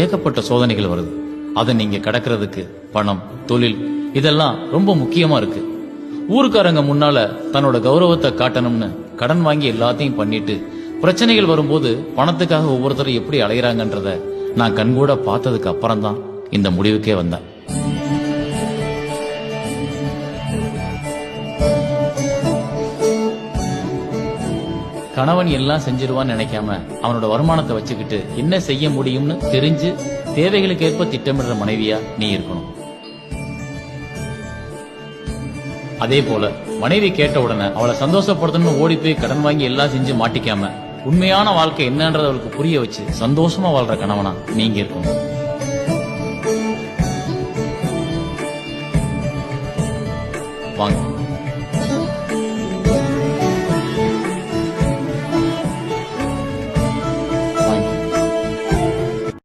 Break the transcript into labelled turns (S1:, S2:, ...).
S1: ஏகப்பட்ட சோதனைகள் வருது. அதை நீங்க கடக்கிறதுக்கு பணம், தொழில் இதெல்லாம் ரொம்ப முக்கியமா இருக்கு. ஊருக்காரங்க முன்னால தன்னோட கௌரவத்தை காட்டணும்னு கடன் வாங்கி எல்லாத்தையும் பண்ணிட்டு பிரச்சனைகள் வரும்போது பணத்துக்காக ஒவ்வொருத்தரும் எப்படி அலைகிறாங்கன்றத நான் கண்கூட பார்த்ததுக்கு அப்புறம் தான் இந்த முடிவுக்கே வந்தேன். கணவன் எல்லாம் செஞ்சிருவான்னு நினைக்காம அவனோட வருமானத்தை வச்சுக்கிட்டு என்ன செய்ய முடியும்னு தெரிஞ்சு தேவைகளுக்கு ஏற்ப திட்டமிடுற மனைவியா நீ இருக்கணும். அதே போல மனைவி கேட்ட உடனே அவளை சந்தோஷப்படுத்தணும்னு ஓடி போய் கடன் வாங்கி எல்லாம் செஞ்சு மாட்டிக்காம உண்மையான வாழ்க்கை என்னன்றத அவளுக்கு புரிய வச்சு சந்தோஷமா வாழ்ற கணவனா நீங்க இருக்கணும். வாங்க.